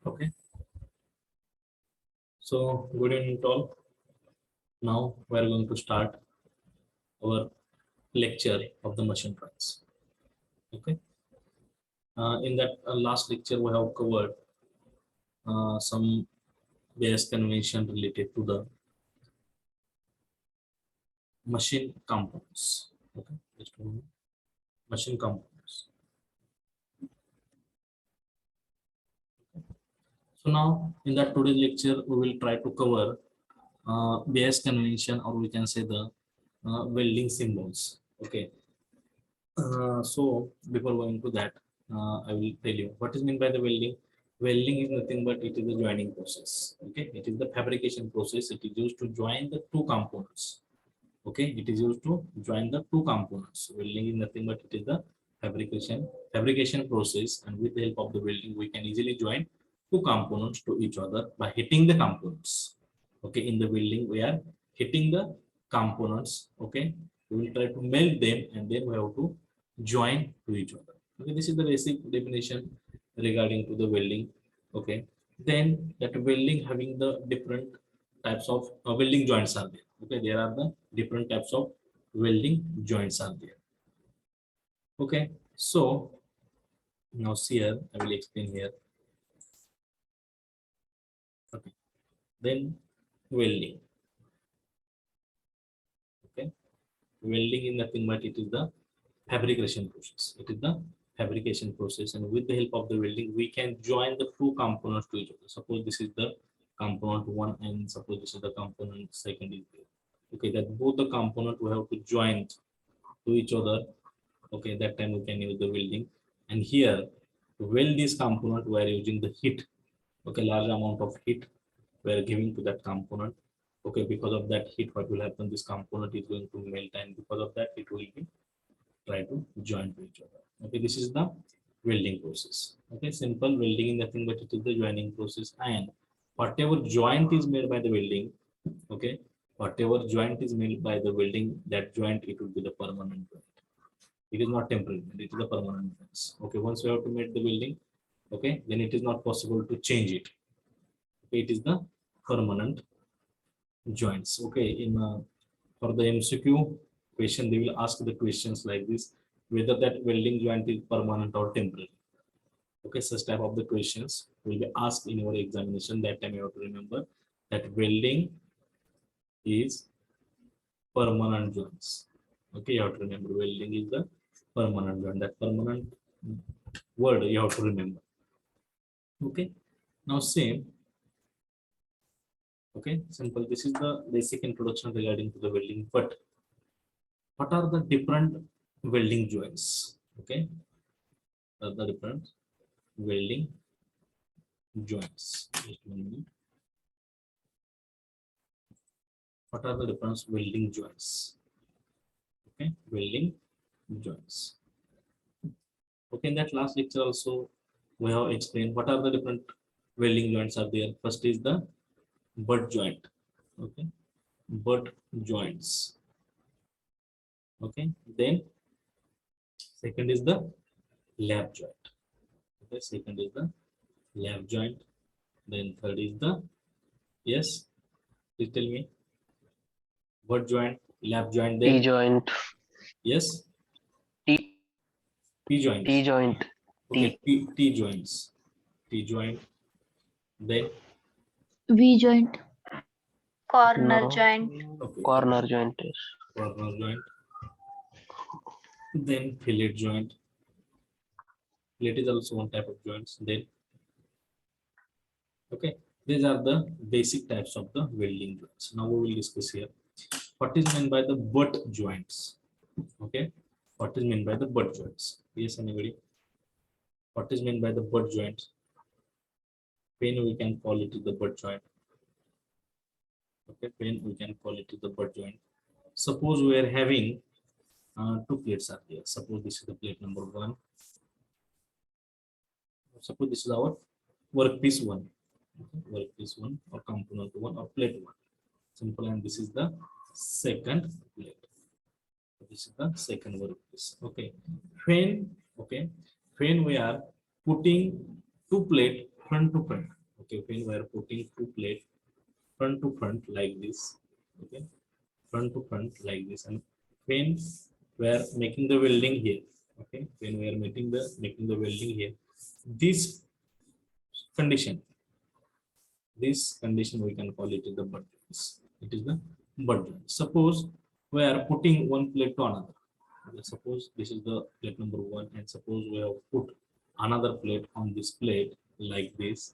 Okay, so good evening to all. Now we are going to start our lecture of the machine drawings. Okay, in that last lecture we have covered some base convention related to the machine components. Okay, just a moment. Machine components. So now in that today's lecture we will try to cover base convention, or we can say the welding symbols. Okay, so before going to that, I will tell you what is meant by the welding. Welding is nothing but it is the joining process. Okay, it is the fabrication process. It is used to join the two components. Okay, it is used to join the two components. Welding is nothing but it is the fabrication process, and with the help of the welding, we can easily join two components to each other by hitting the components. Okay, in the welding, we are hitting the components. Okay, we will try to melt them, and then we have to join to each other. Okay, this is the basic definition regarding to the welding. Okay, then that welding having the different types of welding joints are there. Okay, there are the different types of welding joints are there. Okay, so now see here, I will explain here. Okay, then welding. Okay, welding is nothing but it is the fabrication process. It is the fabrication process, and with the help of the welding, we can join the two components to each other. Suppose this is the component one, and suppose this is the component second is there. Okay, that both the component we have to join to each other. Okay, that time we can use the welding, and here to weld this component we are using the heat. Okay, large amount of heat we are giving to that component. Okay, because of that heat, what will happen, this component is going to melt, and because of that it will be try to join to each other. Okay, this is the welding process. Okay, simple welding is nothing but it is the joining process, and whatever joint is made by the welding, okay, whatever joint is made by the welding, that joint it will be the permanent joint. It is not temporary, it is the permanent joints. Okay, once we have to make the welding, okay, then it is not possible to change it. Okay, it is the permanent joints. Okay, in for the MCQ question, they will ask the questions like this, whether that welding joint is permanent or temporary. Okay, such type of the questions will be asked in your examination. That time you have to remember that welding is permanent joints. Okay, you have to remember welding is the permanent joint. That permanent word you have to remember. Okay, now same. Okay, simple. This is the basic introduction regarding to the welding. But what are the different welding joints? Okay, the different welding joints. Just 1 minute. What are the different welding joints? Okay, welding joints. Okay, in that last lecture also we have explained what are the different welding joints are there. First is the butt joint. Okay, butt joints. Okay, then second is the lap joint. Okay, second is the lap joint. Then third is the, yes, please tell me, butt joint, lap joint, T then joint, yes, T P joints. T joint, Okay, T T joints, T joint, then V joint, corner no joint, okay, corner joint is corner joint, then fillet joint. Fillet is also one type of joints. Then okay, these are the basic types of the welding joints. Now we will discuss here what is meant by the butt joints. Okay, what is meant by the butt joints? Yes, anybody? What is meant by the butt joints? Pen we can call it the butt joint. Okay, pen we can call it the butt joint. Suppose we are having two plates are there. Suppose this is the plate number one. Suppose this is our workpiece one. Okay, workpiece one or component one or plate one. Simple, and this is the second plate. This is the second workpiece. Okay, when okay, when we are putting two plate front to front. Okay, when we are putting two plate front to front like this. Okay, front to front like this, and when we are making the welding here. Okay, when we are making the welding here, this condition, we can call it the butt joint. It is the butt joint. Suppose we are putting one plate to another. Okay, suppose this is the plate number one, and suppose we have put another plate on this plate like this.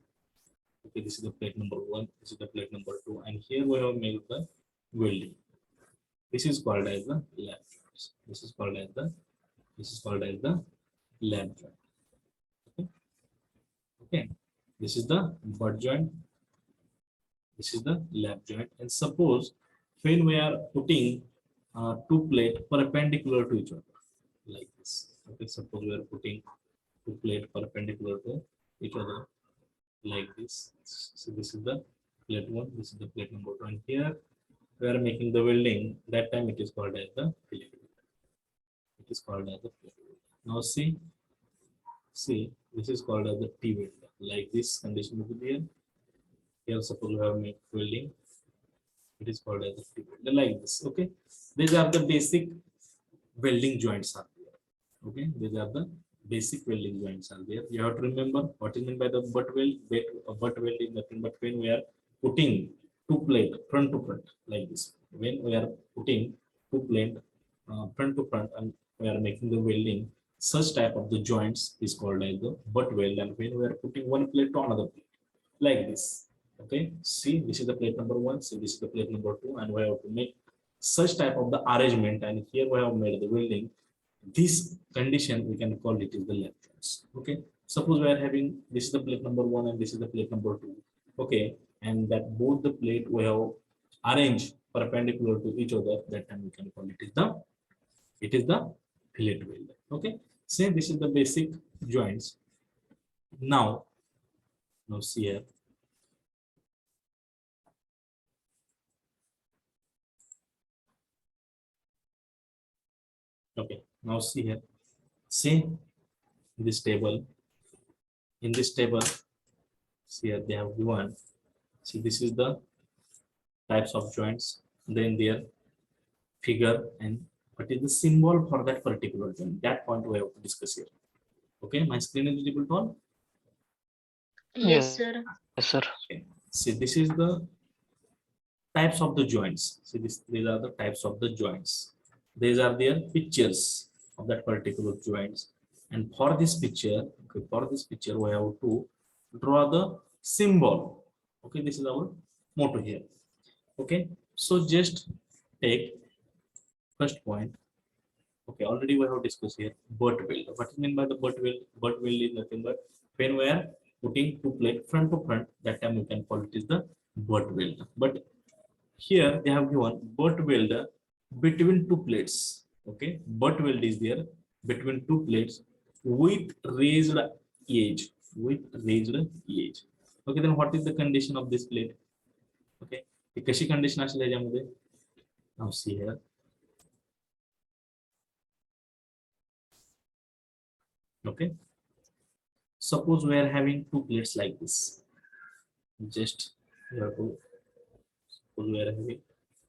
Okay, this is the plate number one, this is the plate number two, and here we have made the welding. This is called as the lap joint. This is called as the lap joint. Okay. Okay, this is the butt joint. This is the lap joint. And suppose when we are putting two plate perpendicular to each other like this. Okay, suppose we are putting two plate perpendicular to each other like this. So this is the plate one, this is the plate number two, and here we are making the welding. That time it is called as the fillet weld. It is called as the fillet weld. Now see, this is called as the T weld. Like this condition will be there. Here suppose we have made welding. It is called as the T weld. Like this. Okay, these are the basic welding joints are there. Okay, these are the basic welding joints are there. You have to remember what is meant by the butt weld. Butt weld is nothing but when we are putting two plate front to front like this. When we are putting two plate front to front and we are making the welding, such type of the joints is called as the butt weld. And when we are putting one plate to another plate like this. Okay, see, this is the plate number one, so this is the plate number two, and we have to make such type of the arrangement, and here we have made the welding. This condition we can call it is the lap joints. Okay, suppose we are having this is the plate number one and this is the plate number two. Okay, and that both the plate we have arranged perpendicular to each other. That time we can call it is the fillet weld. Okay, say this is the basic joints. Now see here. Okay, now see here. See this table. In this table, see here they have given. See, this is the types of joints. Then their figure and what is the symbol for that particular joint. That point we have to discuss here. Okay, my screen is visible to all. Yes, sir. Yes, sir. Okay. See, this is the types of the joints. See, these are the types of the joints. These are their pictures of that particular joints. And for this picture, okay, we have to draw the symbol. Okay, this is our motto here. Okay, so just take first point. Okay, already we have discussed here butt weld. What is meant by the butt weld? Butt weld is nothing but when we are putting two plate front to front, that time we can call it is the butt weld. But here they have given butt weld between two plates. Okay, butt weld is there between two plates with raised edge. Okay, then what is the condition of this plate? Okay, कशी condition असेल याच्यामध्ये? Now see here. Okay, suppose we are having two plates like this. Just we have to suppose we are having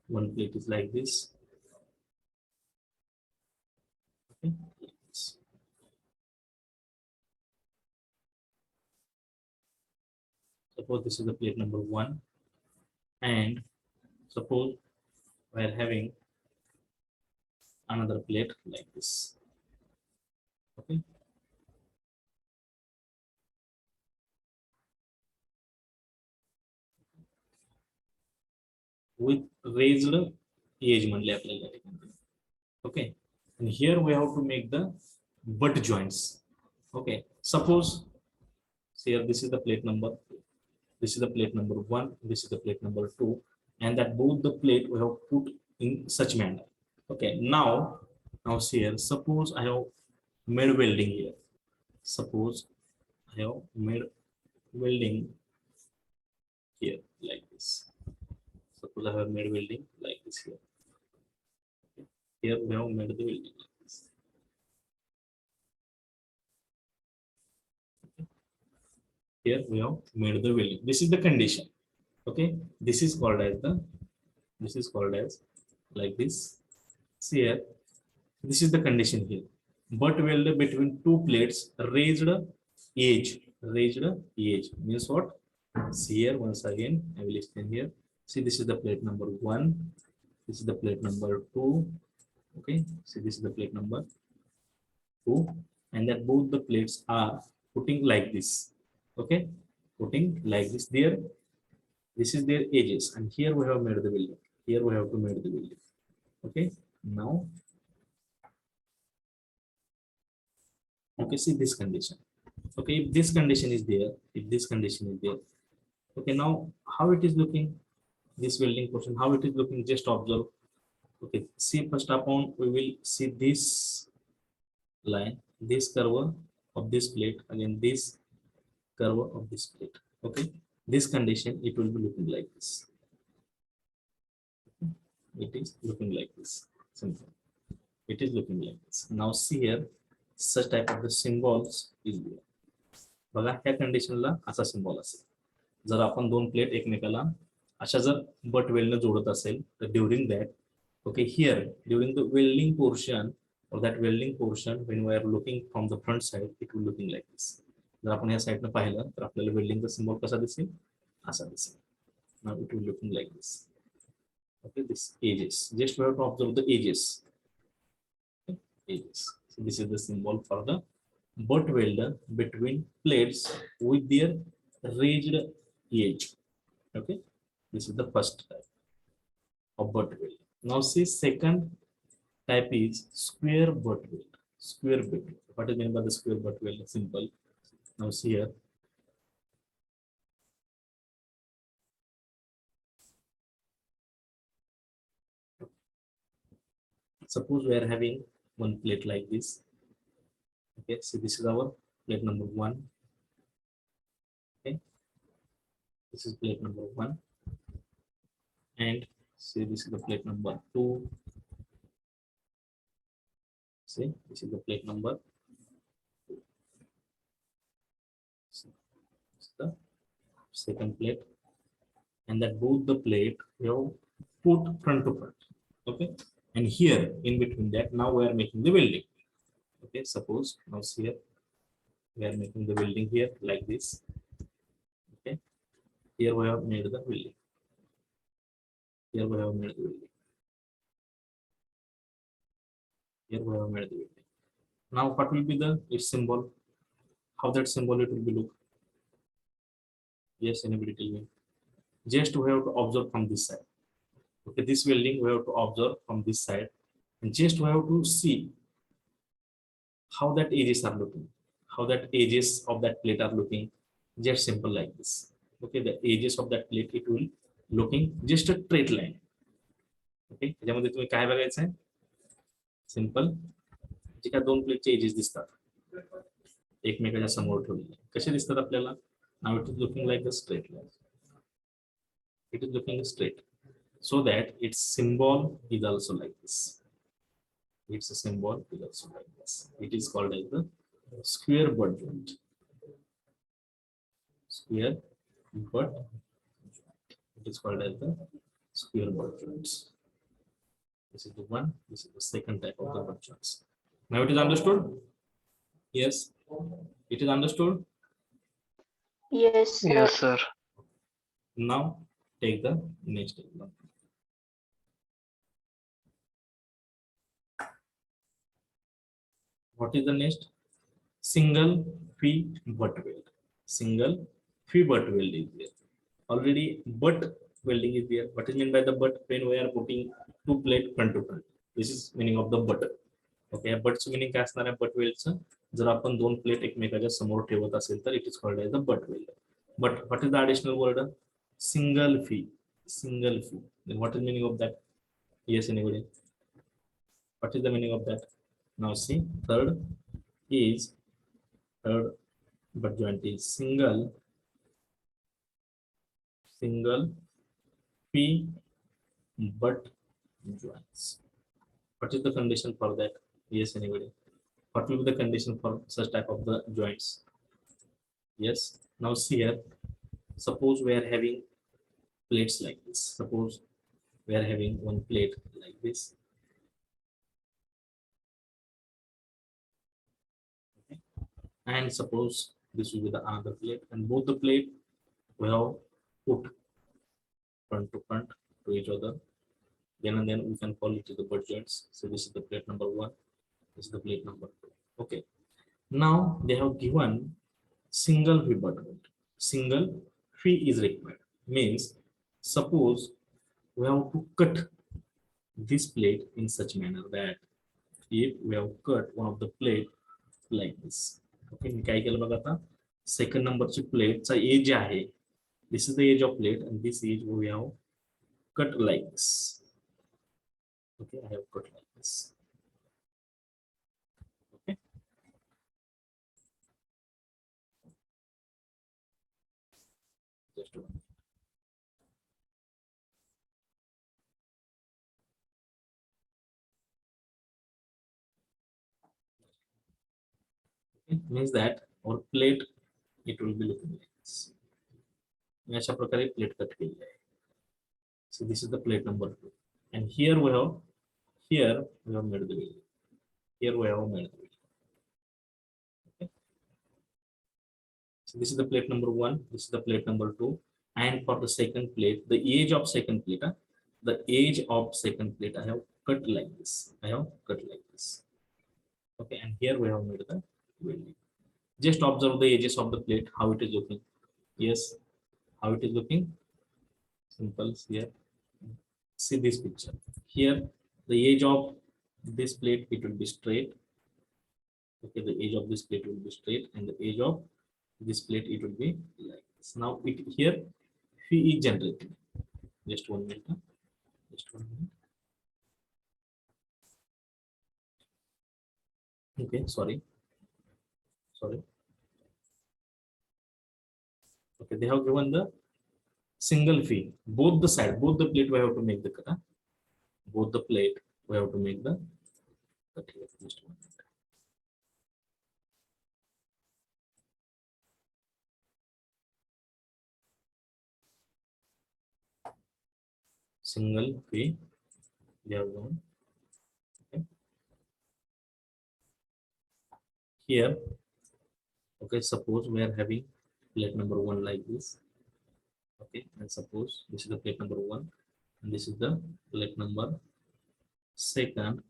one plate is like this. Okay, like this. Suppose this is the plate number one, and suppose we are having another plate like this. Okay, with raised edge म्हणले आपल्याला ठिकाणी. Okay, and here we have to make the butt joints. Okay, suppose here this is the plate number, this is the plate number one, this is the plate number two, and that both the plate we have put in such manner. Okay, now see here, suppose I have made welding here. Suppose I have made welding here like this. Suppose I have made welding like this here. Okay. Here we have made the welding like this. Okay. here we have made the welding. This is the condition. Okay, this is called as like this. See here, this is the condition here. Butt weld between two plates raised edge. Raised edge means what? See here once again. I will explain here. See, this is the plate number 1. This is the plate number 2. Okay. See, this is the plate number 2, and that both the plates are putting like this. Okay, putting like this. There, this is their edges, and here we have made the welding. Here we have to made the welding. Okay, now okay, see this condition. Okay, if this condition is there, okay, now how it is looking, this welding portion, how it is looking, just observe. Okay, see, first upon we will see this line, this curve of this plate, again this curve of this plate. Okay, this condition, it will be looking like this. It is looking like this. Simple. It is looking like this. Now see here, such type of the symbols is there. बघा, ह्या कंडिशनला असा symbol असेल. जर आपण दोन plate एकमेकाला अशा जर बट वेल्डने जोडत असेल तर during that, okay, here during the welding portion or that welding portion, when we are looking from the front side, it will looking like this. जर आपण या साइडने पाहिलं तर आपल्याला वेल्डिंगचा सिम्बॉल कसा दिसेल, असा दिसेल. Now it will looking like this. Okay, this edges, just we have to observe the edges. Okay, edges. So this is the symbol for the butt welder between plates with their raised edge. Okay, this is the first type of butt weld. Now see, second type is square butt weld. Square butt weld. What is meant by the square butt weld? Simple. Now see here. Suppose we are having one plate like this. Okay, so this is our plate number 1. Okay, this is plate number 1, and see, this is the plate number 2. See, this is the plate number 2. So, this is the second plate, and that both the plate we have put front to front. Okay, and here in between that, now we are making the welding. Okay, suppose now see here, we are making the welding here like this. Okay, here we have made the welding. Here we have made the welding. Here we have made the welding. Now what will be the its symbol? How that symbol it will be look? Yes, anybody tell me? Just we have to observe from this side. Okay, this welding we have to observe from this side, and just we have to see how that edges are looking, how that edges of that plate are looking. Just simple like this. Okay, the edges of that plate, it will looking just a straight line. Okay, त्याच्यामध्ये तुम्ही काय बघायचं आहे? Simple, जे का दोन प्लेटचे edges दिसतात एकमेकाच्या समोर ठेवलेले, कसे दिसतात आपल्याला? Now it is looking like a straight line. It is looking straight, so that its symbol is also like this. Its symbol is also like this. It is called as the square butt joint. Square butt joint. It is called as the square butt joints. This is the one. This is the second type of the butt joints. Now it is understood? Yes, it is understood. Yes, sir. Yes, sir. Now take the next example. What is the next? Single feet butt weld. Single feet butt weld is there. Already butt welding is there. What is meant by the butt? When we are putting two plate front to front. This is meaning of the butt. Okay, butt's meaning काय असणार आहे butt weldचं? जर आपण दोन plate एकमेकाच्या समोर ठेवत असेल तर it is called as the butt weld. But what is the additional word? Single fee. Single fee. Then what is meaning of that? Yes, anybody? What is the meaning of that? Now see, third butt joint is single fee butt joints. What is the condition for that? Yes, anybody? What will be the condition for such type of the joints? Yes. Now see here. Suppose we are having plates like this. Suppose we are having one plate like this. Okay. And suppose this will be the another plate, and both the plate we have put front to front to each other. Then and then we can call it to the butt joints. So this is the plate number one. This is the plate number two. Okay. Now they have given single fee butt joint. Single fee is required. Means suppose we have to cut this plate in such manner that if we have cut one of the plate like this. Okay, मी काय केलं बघा आता second नंबरची प्लेटचा as आहे. This is the edge of plate and this edge we have cut like this. Okay, I have cut like this. Okay. Just one. It means that our plate it will be looking like this. मी अशा प्रकारे plate cut केली आहे. So this is the plate number 2. And here we have made the video. Here we have made the video. Okay. So this is the plate number 1. This is the plate number 2. And for the second plate, the edge of second plate, the edge of second plate, I have cut like this. I have cut like this. Okay. And here we have made the welding. Just observe the edges of the plate, how it is looking. Yes, how it is looking. Simple here. See this picture. Here, the edge of this plate it will be straight. Okay, the edge of this plate will be straight, and the edge of this plate it will be like this. Now it here phi is generated. Just 1 minute. Just 1 minute. Okay, sorry. Okay, they have given the single fee. Both the side, both the plate we have to make the cut. Both the plate we have to make the cut here. Just 1 minute. Single fee. They have given. Okay. Here, okay, suppose we are having plate number 1 like this. Okay, and suppose this is the plate number 1 and this is the plate number 2,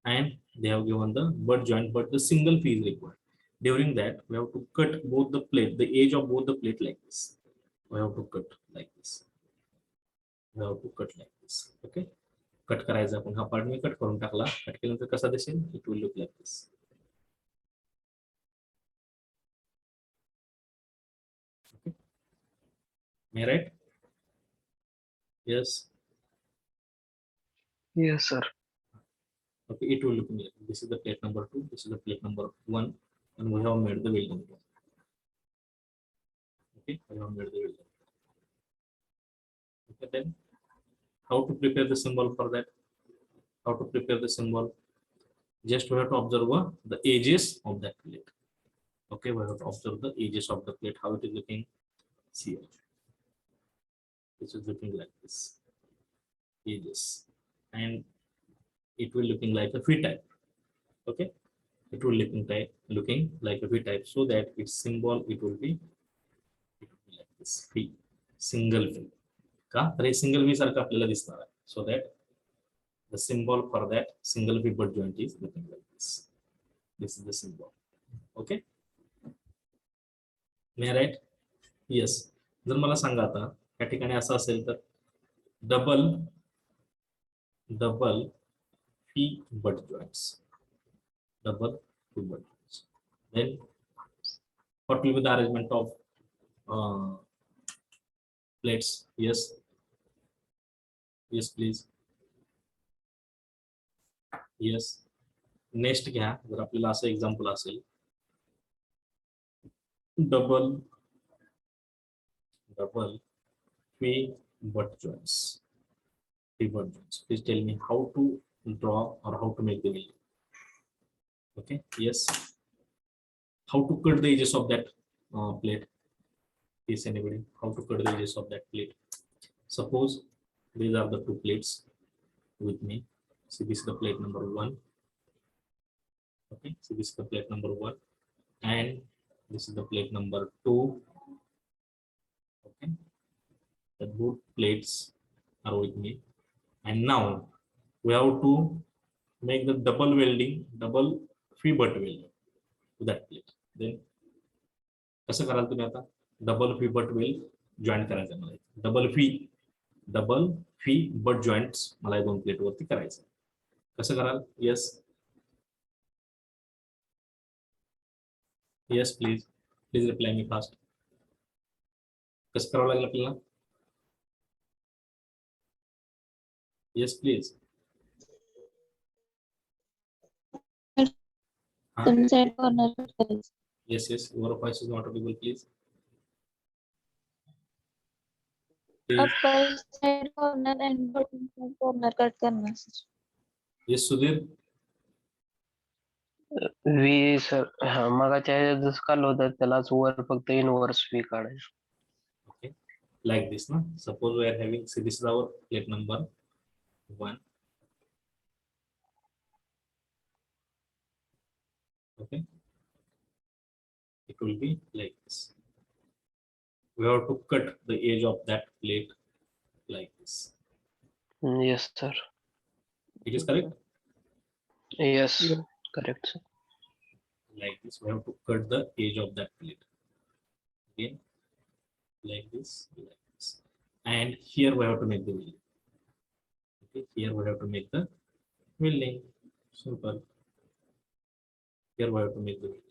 and they have given the butt joint, but the single fee is required. During that we have to cut both the plate, the edge of both the plate like this. We have to cut like this. We have to cut like this. Okay, cut करायचा आपण. हा part मी cut करून टाकला. Cut केल्यानंतर कसा दिसेल? It will look like this. Okay, am I right? Yes. Yes, sir. Okay, it will look like this is the plate number 2, this is the plate number 1, and we have made the welding. Okay, we have made the welding. Okay, then how to prepare the symbol for that? How to prepare the symbol? Just we have to observe the edges of that plate. Okay, we have to observe the edges of the plate, how it is looking. See here. This is looking like this. Edges. And it will looking like a V type. Okay, it will looking like a V type, so that its symbol it will be like this V, single V. का तर हे single V सारखं आपल्याला दिसणार आहे. So that the symbol for that single V butt joint is looking like this. This is the symbol. Okay, may I right? Yes. जर मला सांगा आता या ठिकाणी असं असेल तर double fee butt joints. Double fee butt joints. Then what will be the arrangement of plates? Yes. Yes, please. Yes. Next घ्या. जर आपल्याला असं एक्झाम्पल असेल double fee butt joints. Please tell me how to draw or how to make the welding. Okay, yes. How to cut the edges of that plate? Is anybody how to cut the edges of that plate? Suppose these are the two plates with me. See, this is the plate number 1. Okay, so this is the plate number 1, and this is the plate number 2. Okay, the both plates are with me, and now we have to make the double welding, double fee butt welding to that plate. Then कसं कराल तुम्ही आता? Double फी butt weld joint करायचं मला. Double fee but joints मला या 2 plate वरती करायचं. कसं कराल? yes please reply me fast. कसं करावं लागेल आपल्याला? yes please. Side corner cut करायचं. yes your voice is not audible, please. Upper side corner and bottom side corner cut करणार sir. yes Sudhir. V sir, हा मगाच्या ह्याच्यात जसं काढलं होतं त्यालाच वर फक्त इनवर्स व्ही काढायचं. Okay, like this, no? Suppose we are having, see, this is our plate number 1. Okay, it will be like this. We have to cut the edge of that plate like this. Yes sir. It is correct? Yes correct sir. Like this, we have to cut the edge of that plate. Again, like this, and here we have to make the welding. Okay, here we have to make the welding. Simple. Here we have to make the welding.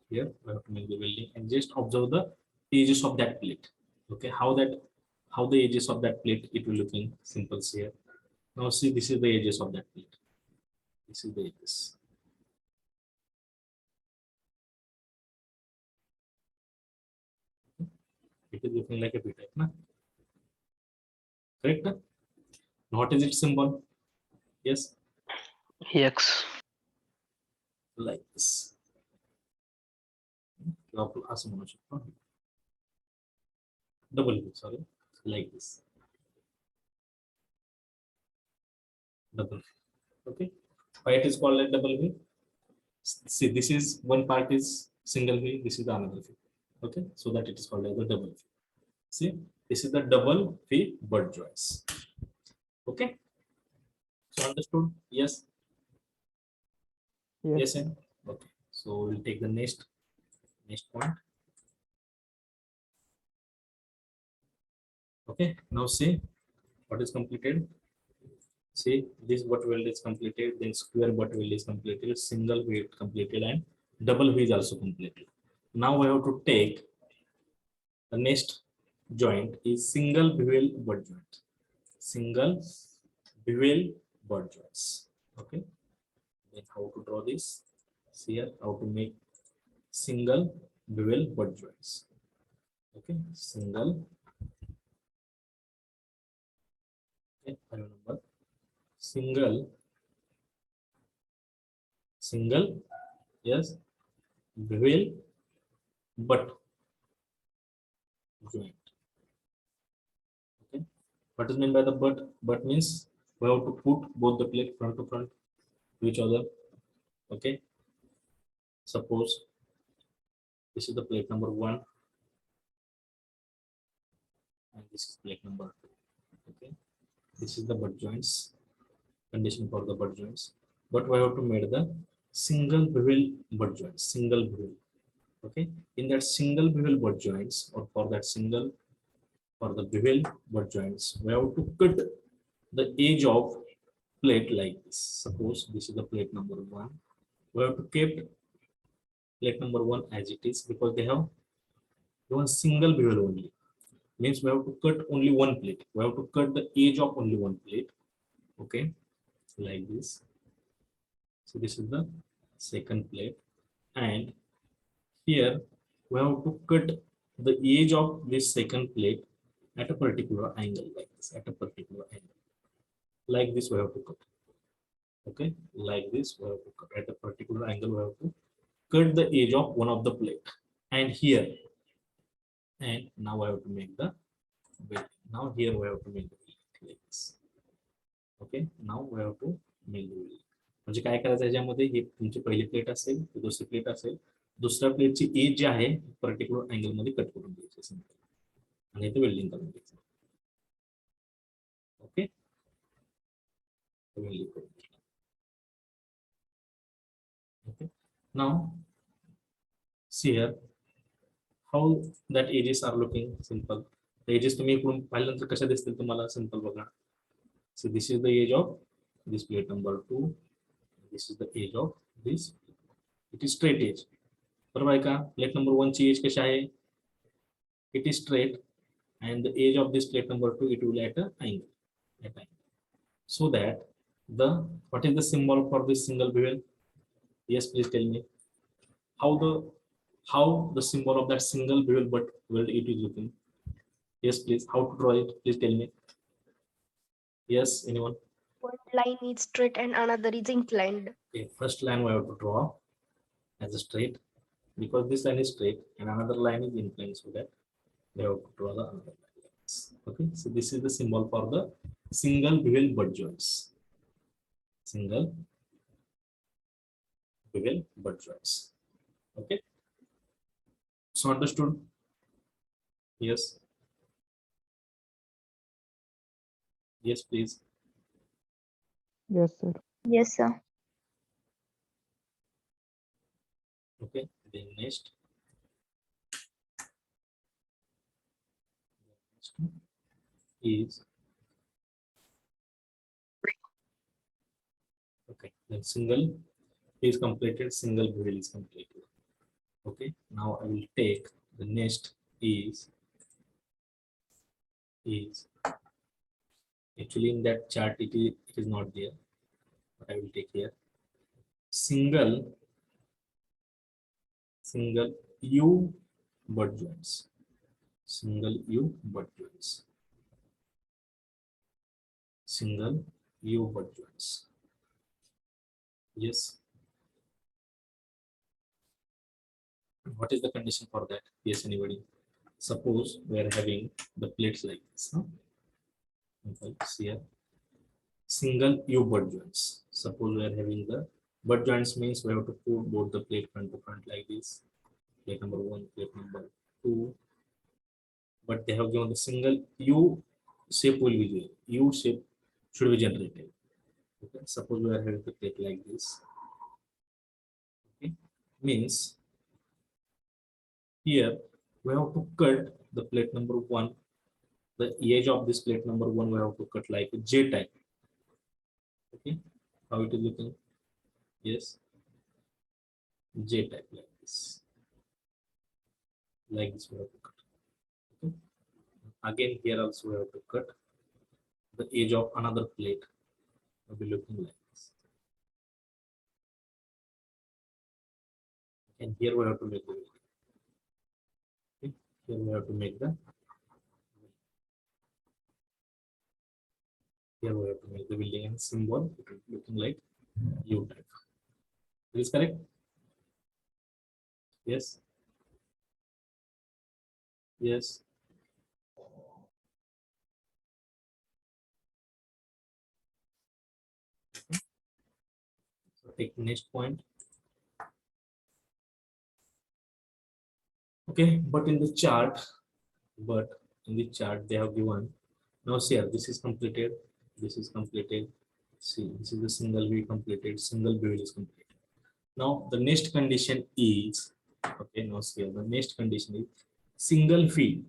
Here we have to make the welding, and just observe the edges of that plate. Okay, how the edges of that plate it will looking simple here. Now see, this is the edges of that plate. This is the edges. It is looking like a B type, na? Correct? Na? What is its symbol? Yes, x. like this. असं म्हणू शकतो. Double V, sorry, like this. Double V. Okay, why it is called like double V? See, this is one part is single V, this is the another V. Okay, so that it is called like the double V. See, this is the double V butt joints. Okay, so understood? Yes. Yes, and okay. So we'll take the next point. Okay, now see what is completed. See, this butt weld is completed, then square butt weld is completed, single V completed, and double V is also completed. Now we have to take the next joint is single bevel butt joint. Single bevel butt joints. Okay, then how to draw this? See here how to make single bevel butt joints. Okay, single. Okay, I remember single, yes, bevel butt joint. Okay, what is meant by the butt? Butt means we have to put both the plate front to front to each other. Okay, suppose this is the plate number 1 and this is plate number 2. Okay, this is the butt joints, condition for the butt joints, but we have to make the single bevel butt joints, single bevel. Okay, in that single bevel butt joints, or for that single, for the bevel butt joints, we have to cut the edge of plate like this. Suppose this is the plate number 1. We have to keep plate number 1 as it is, because they have one single bevel only. Means we have to cut only one plate. We have to cut the edge of only one plate. Okay, like this. So this is the second plate, and here we have to cut the edge of this second plate at a particular angle like this. this at a particular angle. Like this we have to cut. Okay, like this we have to cut at a particular angle. We have to cut the edge of one of the plate, and here, and now I have to make the building. Now here we have to make the building like this. Okay, now we have to make the building. म्हणजे काय करायचं याच्यामध्ये, ही तुमची पहिली plate असेल, दुसरी plate असेल, दुसऱ्या प्लेटची एज जी आहे पर्टिक्युलर अँगल मध्ये कट करून द्यायची आणि इथे वेल्डिंग करून द्यायचं. ओके, वेल्डिंग करून द्यायचं. Okay, now see here how that edges are looking simple. The edges तुम्ही इकडून पाहिल्यानंतर कशा दिसतील तुम्हाला, सिंपल बघा. So this is the edge of this plate number 2. This is the edge of this. It is straight edge. बरोबर आहे का? प्लेट नंबर 1 ची एज कशी आहे? It is straight, and the edge of this plate number 2 it will at an angle. At angle. So that the what is the symbol for this single bevel? Yes, please tell me. How the symbol of that single bevel but weld it is looking? Yes, please. How to draw it? Please tell me. Yes, anyone? One line is straight and another is inclined. Okay, first line we have to draw as a straight, because this line is straight and another line is inclined, so that we have to draw the another line like this. Okay, so this is the symbol for the single bevel butt joints. Single bevel butt joints. Okay, so understood? Yes. Yes, please. Yes, sir. Yes, sir. Okay, then next is okay, then single is completed, single bevel is completed. Okay, now I will take the next is actually in that chart it is not there, but I will take here single U butt joints. Single U butt joints. Single U butt joints. Yes. What is the condition for that? Yes, anybody? Suppose we are having the plates like this. Huh? Okay, see here. Single U butt joints. Suppose we are having the butt joints, means we have to put both the plate front to front like this. Plate number 1, plate number 2. But they have given the single U shape will be there. U shape should be generated. Okay, suppose we are having the plate like this. Okay, means here we have to cut the plate number 1. The edge of this plate number 1 we have to cut like a J type. Okay, how it is looking? Yes, J type like this. Like this we have to cut. Okay. Again here also we have to cut the edge of another plate. Will be looking like this. And here we have to make the building. Okay. Here we have to make the building and symbol. It will be looking like U type. Is this correct? Yes. Yes. So take next point. Okay, but in the chart they have given. Now see here, this is completed. This is completed. See, this is the single V completed. Single bevel is completed. Now the next condition is, okay, now see here, the next condition is single fee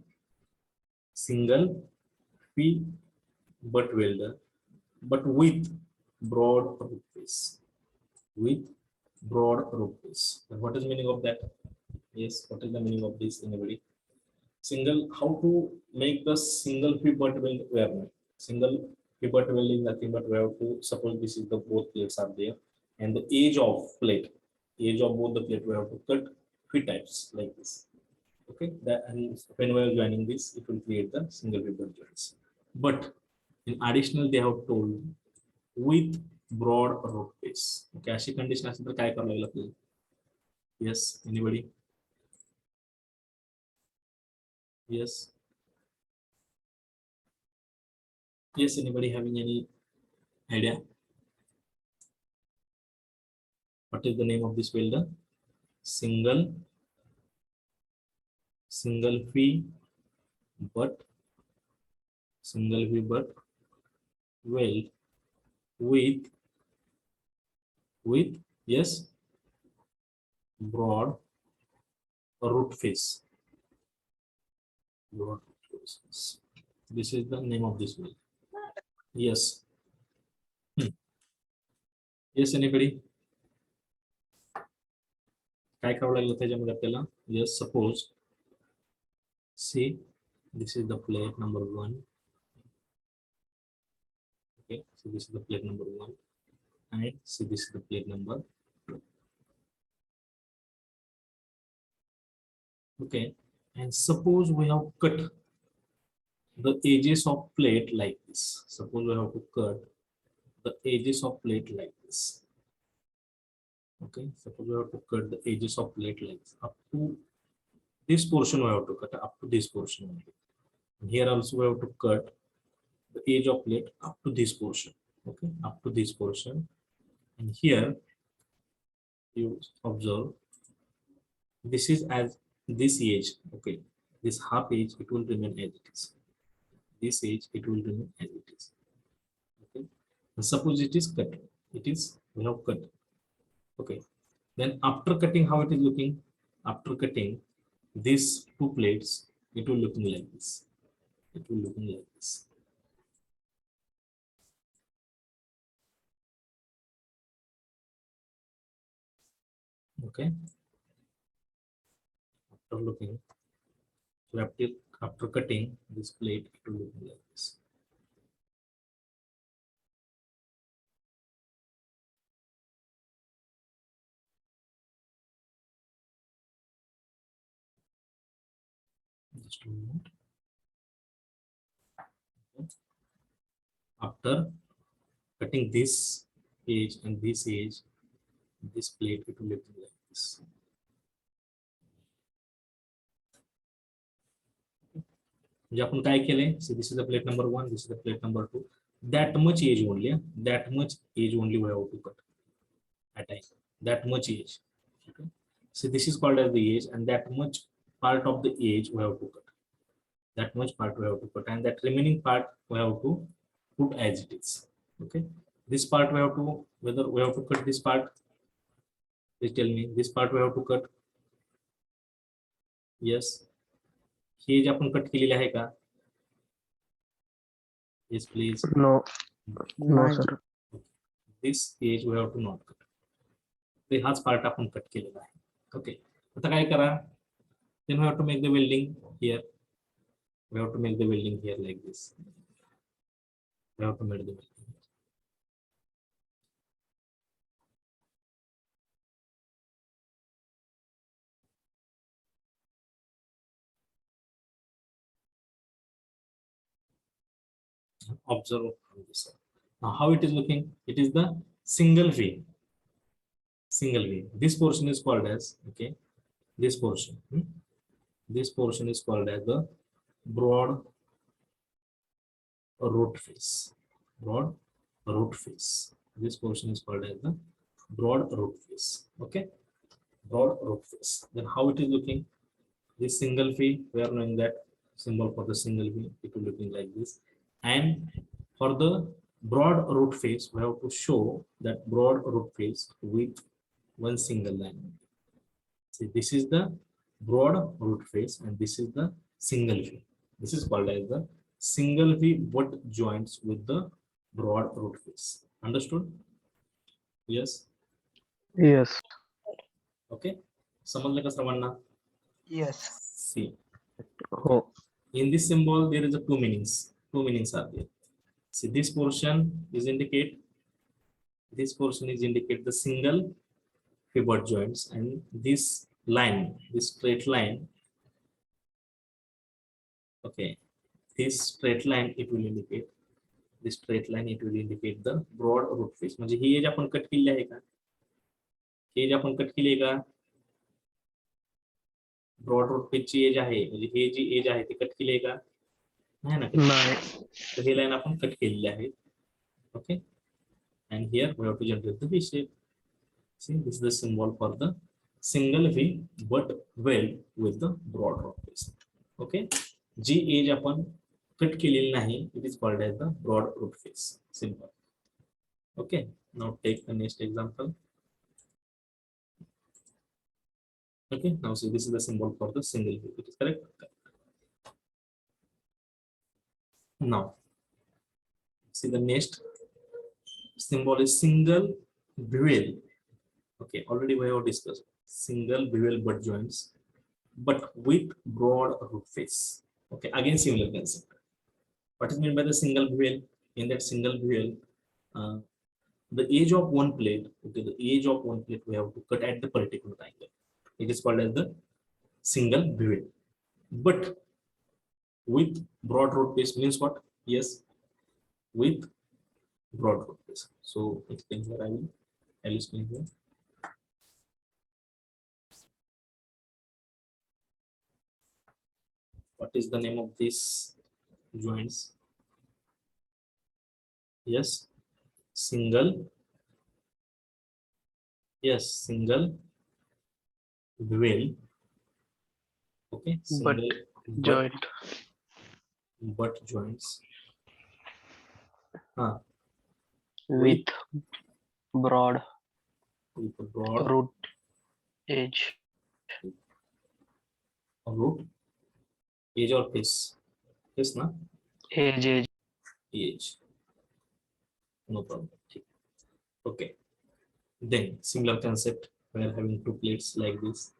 butt welder, but with broad roof piece. With broad roof piece. And what is the meaning of that? Yes, what is the meaning of this, anybody? Single, how to make the single fee butt weld? Single fee butt weld is nothing but we have to suppose this is the both plates are there, and the edge of both the plate we have to cut fee types like this. Okay, that, and when we are joining this, it will create the single fee butt joints. But In additional, they have told with broad root face. Okay, अशी condition असेल तर काय करावं लागेल आपल्याला? Yes, anybody? Yes. Yes, anybody having any idea? What is the name of this welder? Single fee but weld with yes broad root face. Broad root face. This is the name of this weld. Yes. Yes, anybody? काय करावं लागलं त्याच्यामध्ये आपल्याला? Yes, suppose see this is the plate number 1. Okay, so this is the plate number 1 and see this is the plate number 2. Okay, and suppose we have cut the edges of plate like this. Suppose we have to cut the edges of plate like this. Okay, suppose we have to cut the edges of plate like this. Up to this portion we have to cut, up to this portion only. And here also we have to cut the edge of plate up to this portion. Okay, up to this portion. And here you observe this is as this edge. Okay, this half edge it will remain as it is. This edge it will remain as it is. Okay, and suppose it is cut. We have cut. Okay, then after cutting, how it is looking? After cutting these two plates, it will looking like this. It will looking like this. Okay. After looking, so after cutting this plate, it will look like this. Just a moment. Okay. After cutting this edge and this edge, this plate it will look like this. म्हणजे आपण काय केलंय? So this is the plate number 1, this is the plate number 2. That much edge only, that much edge only we have to cut at time. That much edge. Okay. So this is called as the edge, and that much part of the edge we have to cut. That much part we have to cut, and that remaining part we have to put as it is. Okay. This part we have to, whether we have to cut this part. Please tell me, this part we have to cut. Yes. हे जे आपण cut केलेले आहे का? Yes, please. No, sir. This edge we have to not cut. ते हाच part आपण cut केलेला आहे. Okay, आता काय करा? Then we have to make the welding here. We have to make the welding here like this. We have to make the welding. Observe from this side. Now how it is looking? It is the single V. Single V. This portion is called as, okay, this portion. This portion is called as the broad root face. Broad root face. This portion is called as the broad root face. Okay, broad root face. Then how it is looking? This single V, we are knowing that symbol for the single V, it will looking like this. And for the broad root face, we have to show that broad root face with one single line. See, this is the broad root face, and this is the single V. This is called as the single V butt joints with the broad root face. Understood? Yes. Yes. Okay. समजलं का सर्वांना? Yes. See, हो. in this symbol there is a two meanings. Two meanings are there. See, this portion is indicate the single pivot joints, and this line, this straight line, okay, this straight line it will indicate the straight line it will indicate the broad root face. म्हणजे ही as आपण cut केली आहे का? ही as आपण cut केली आहे का? Broad root फेसची as आहे म्हणजे ही जी एज आहे ती कट केली आहे का? नाही ना. नाही. तर हे लाईन आपण कट केलेली आहे. Okay, and here we have to generate the V shape. See, this is the symbol for the single V but well with the broad root face. Okay, ji as आपण cut केलेली नाही, it is called as the broad root face symbol. Okay, now take the next example. Okay, now see, this is the symbol for the single V. It is correct. Now see, the next symbol is single bevel. Okay, already we have discussed single bevel butt joints but with broad root face. Okay, again similar concept. What is meant by the single bevel? In that single bevel, the edge of one plate, okay, the edge of one plate we have to cut at the particular angle. It is called as the single bevel. But with broad root face means what? Yes, with broad root face. So explain here, I will explain here. What is the name of these joints? Yes, single. Yes, single bevel. Okay, single Joint. butt joints. With broad With a broad root edge. root edge or face. Yes, na? Edge. Edge. No problem. Okay. Then similar concept. We are having two plates like this.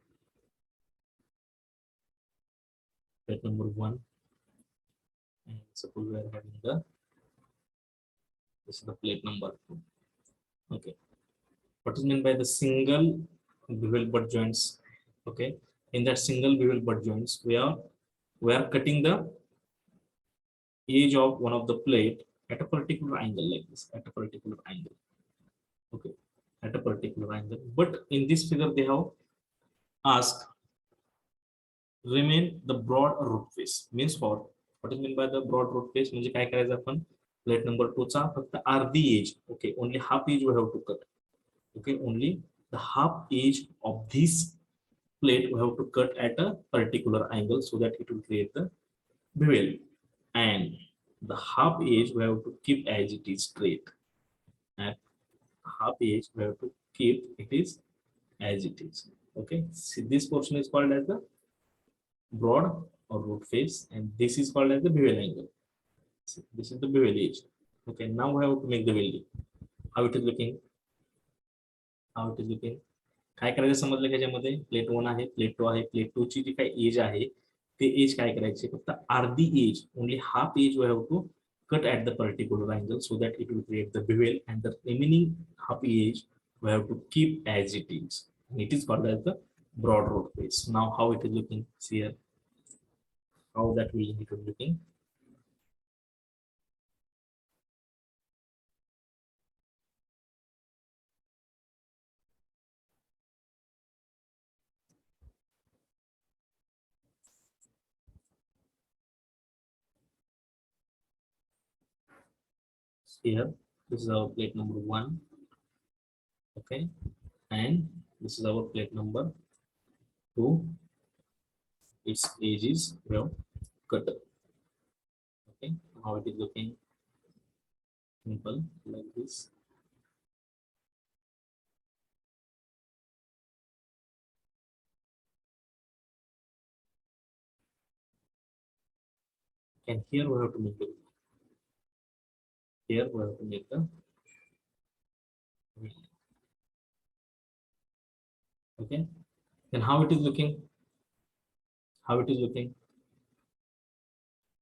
Plate number 1. And suppose we are having this is the plate number 2. Okay. What is meant by the single bevel butt joints? Okay. In that single bevel butt joints, we are cutting the edge of one of the plate at a particular angle like this, at a particular angle. Okay, at a particular angle. But in this figure, they have asked remain the broad root face. Means what? What is meant by the broad root face? म्हणजे काय करायचं आपण plate number 2 चा फक्त अर्धी edge. Okay, only half edge we have to cut. Okay, only the half edge of this plate we have to cut at a particular angle so that it will create the bevel. And the half edge we have to keep as it is straight. At half edge we have to keep it is as it is. Okay, see, this portion is called as the broad or root face, and this is called as the bevel angle. See, this is the bevel edge. Okay, now we have to make the welding. How it is looking? How it is looking? काय करायचं समजलं त्याच्यामध्ये? Plate 1 आहे, plate 2 आहे, plate 2 ची जी काही as आहे ते एज काय करायचे? फक्त अर्धी edge, only half edge we have to cut at the particular angle so that it will create the bevel, and the remaining half edge we have to keep as it is. And it is called as the broad root face. Now how it is looking? See here how that will be looking. Here this is our plate number 1. Okay, and this is our plate number 2. Its edge is well cut. Okay, how it is looking? Simple like this. And here we have to make the okay. Then how it is looking? How it is looking?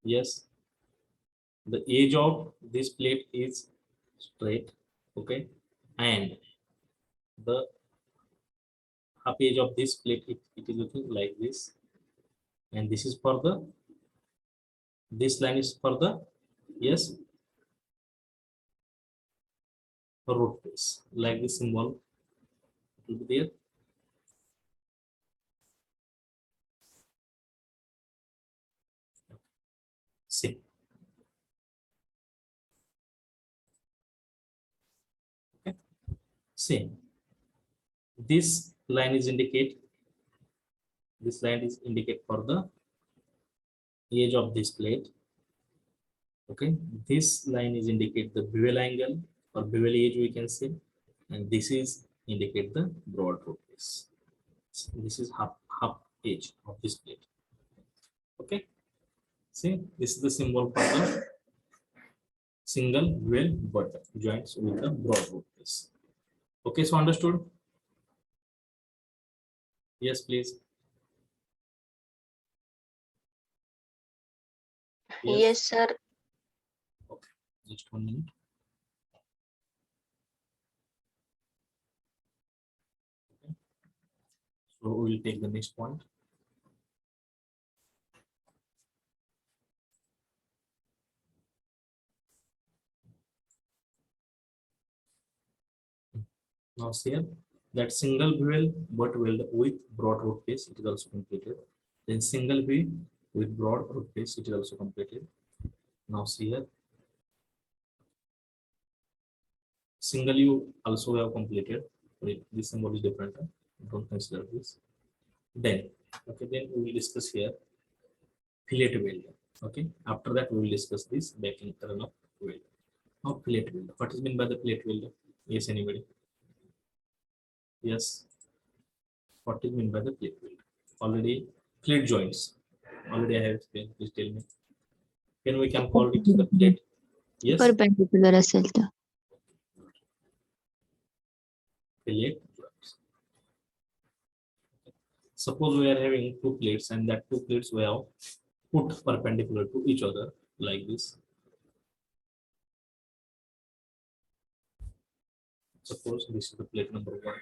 Yes, the edge of this plate is straight. Okay, and the half edge of this plate it is looking like this, and this is for the, this line is for the, yes, root face, like this symbol will be there. See. Okay. Same. This line is indicate. This line is indicate for the edge of this plate. Okay. This line is indicate the bevel angle or bevel edge we can say, and this is indicate the broad root face. This is half edge of this plate. Okay. See, this is the symbol for the single well butt joints with the broad root face. Okay, so understood? Yes, please. Yes, sir. Okay, just 1 minute. Okay. So we will take the next point. Now here that single bevel butt weld with broad root face, it is also completed. Then single V with broad root face, it is also completed. Now see here, single U also have completed. Wait, this symbol is different. Don't consider this. Then, okay, then we will discuss here fillet weld. Okay, after that we will discuss this backing run of weld. Now fillet weld. What is meant by the fillet weld? Yes, anybody? Yes. What is meant by the fillet weld? Already fillet joints. Already I have explained. Please tell me. Can we call it the plate? Yes. Perpendicular असेल तर. Fillet joints. Suppose we are having two plates and that two plates we have put perpendicular to each other like this. Suppose this is the plate number 1.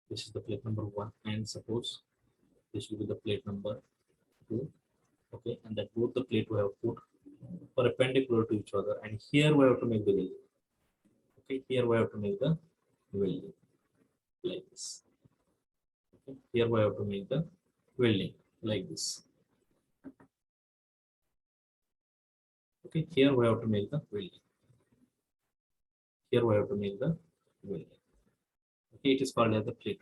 This is the plate number 1, and suppose this will be the plate number 2. Okay, and that both the plate we have put perpendicular to each other, and here we have to make the welding. Okay, here we have to make the welding like this. Okay, here we have to make the welding like this. Okay, here we have to make the welding. Here we have to make the welding. Okay, it is called as the plate.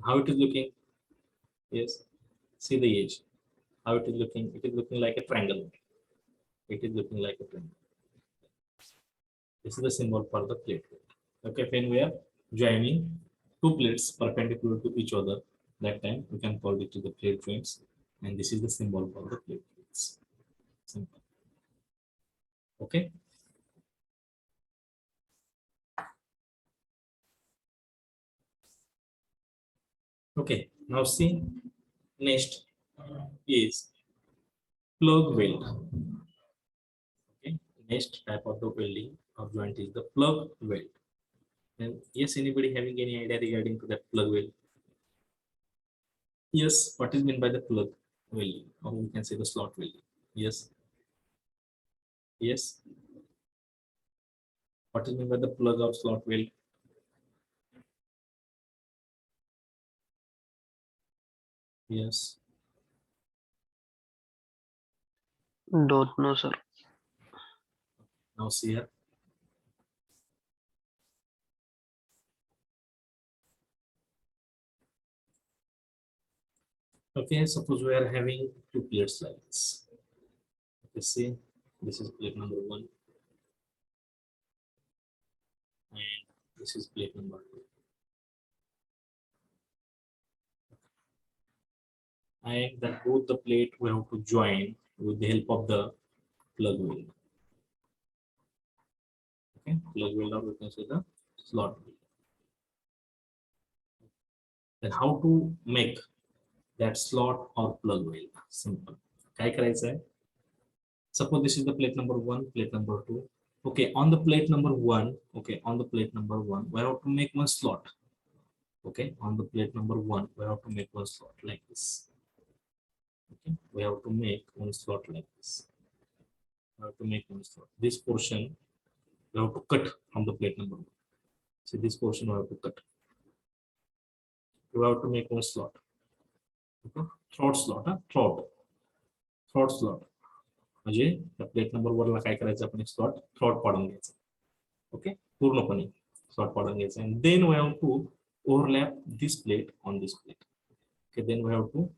How it is looking? Yes, see the edge. How it is looking? It is looking like a triangle. It is looking like a triangle. This is the symbol for the plate. Okay, when we are joining two plates perpendicular to each other, that time we can call it to the plate joints, and this is the symbol for the plate joints. Simple. Okay. Okay, now see, next is plug weld. Okay, next type of the welding of joint is the plug weld. And yes, anybody having any idea regarding to that plug weld? Yes, what is meant by the plug welding, or we can say the slot welding? Yes. Yes. What is meant by the plug or slot weld? Yes. Don't know, sir. Now see here. Okay, suppose we are having two plates like this. Okay, see, this is plate number 1, and this is plate number 2. And that both the plate we have to join with the help of the plug weld. Okay, plug weld, or we can say the slot weld. Then how to make that slot or plug weld? Simple. काय करायचं आहे? Suppose this is the plate number 1, plate number 2. Okay, on the plate number 1, okay, on the plate number 1, we have to make one slot. Okay, on the plate number 1, we have to make one slot like this. Okay, we have to make one slot like this. We have to make one slot. This portion we have to cut from the plate number 1. See, this portion we have to cut. We have to make one slot. Okay? Throat slot, throat slot. म्हणजे त्या plate number 1 ला काय करायचं, आपण एक slot throat पाडून घ्यायचा. Okay, पूर्णपणे slot पाडून घ्यायचा. and then we have to overlap this plate on this plate. Okay, then we have to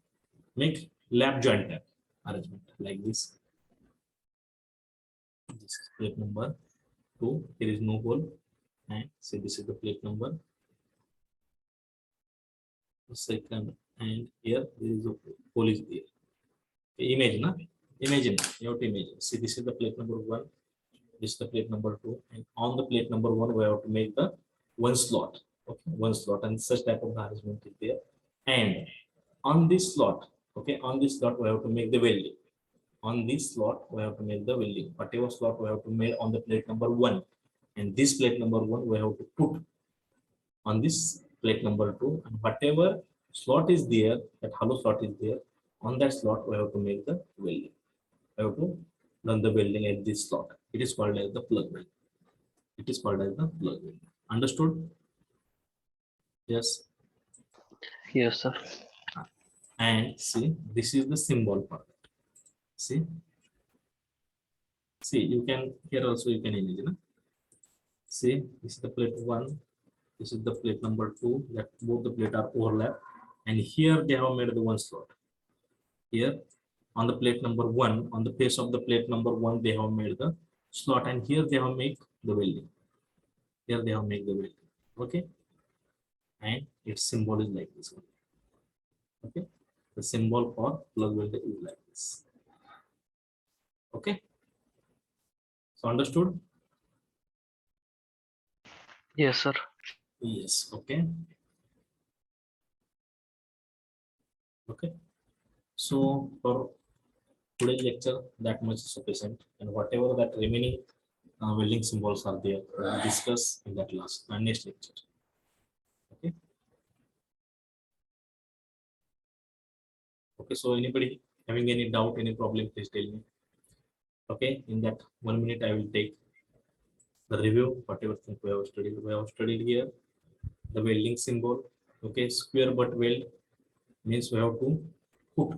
make lap joint lap arrangement like this. This is plate number 2. Here is no hole, and say this is the plate number 2, and here there is a hole is there. Okay, imagine, you have to imagine. See, this is the plate number 1, this is the plate number 2, and on the plate number 1 we have to make the one slot. Okay, one slot, and such type of arrangement is there. And on this slot, okay, on this slot we have to make the welding. On this slot we have to make the welding. Whatever slot we have to make on the plate number 1, and this plate number 1 we have to put on this plate number 2, and whatever slot is there, that hollow slot is there, on that slot we have to make the welding. I have to run the welding at this slot. It is called as the plug weld. It is called as the plug weld. Understood? Yes. Yes, sir. And see, this is the symbol for that. See, you can here also you can imagine. See, this is the plate 1. This is the plate number 2. That both the plate are overlap, and here they have made the one slot. Here on the plate number 1, on the face of the plate number 1, they have made the slot, and here they have made the welding. Here they have made the welding. Okay, and its symbol is like this one. Okay, the symbol for plug welder is like this. Okay, so understood? Yes, sir. Yes. Okay. Okay, so for today's lecture, that much is sufficient, and whatever that remaining welding symbols are there, we will discuss in that next lecture. Okay. Okay, so anybody having any doubt, any problem, please tell me. Okay, in that 1 minute I will take the review, whatever thing we have studied. We have studied here the welding symbol. Okay, square butt weld means we have to put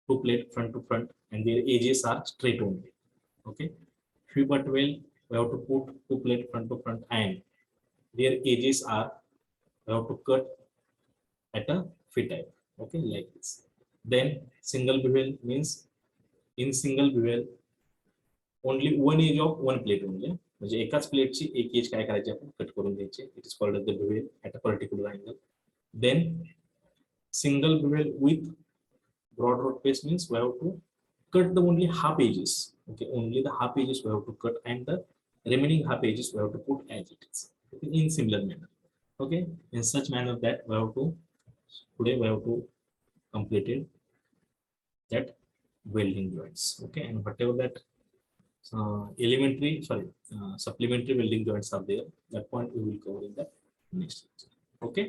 2 plates front to front, and their edges are straight only. Okay, free butt weld, we have to put 2 plates front to front, and their edges are, we have to cut at a free type. Okay, like this. Then single bevel means in single bevel only one edge of one plate only. म्हणजे एकाच प्लेटची एक as काय करायची, आपण cut करून द्यायची. It is called the bevel at a particular angle. Then single bevel with broad road face means we have to cut the only half edges. Okay, only the half edges we have to cut, and the remaining half edges we have to put as it is. Okay, in similar manner. Okay, in such manner that we have to today we have to completed that welding joints. Okay, and whatever that supplementary welding joints are there, that point we will cover in the next lecture. Okay.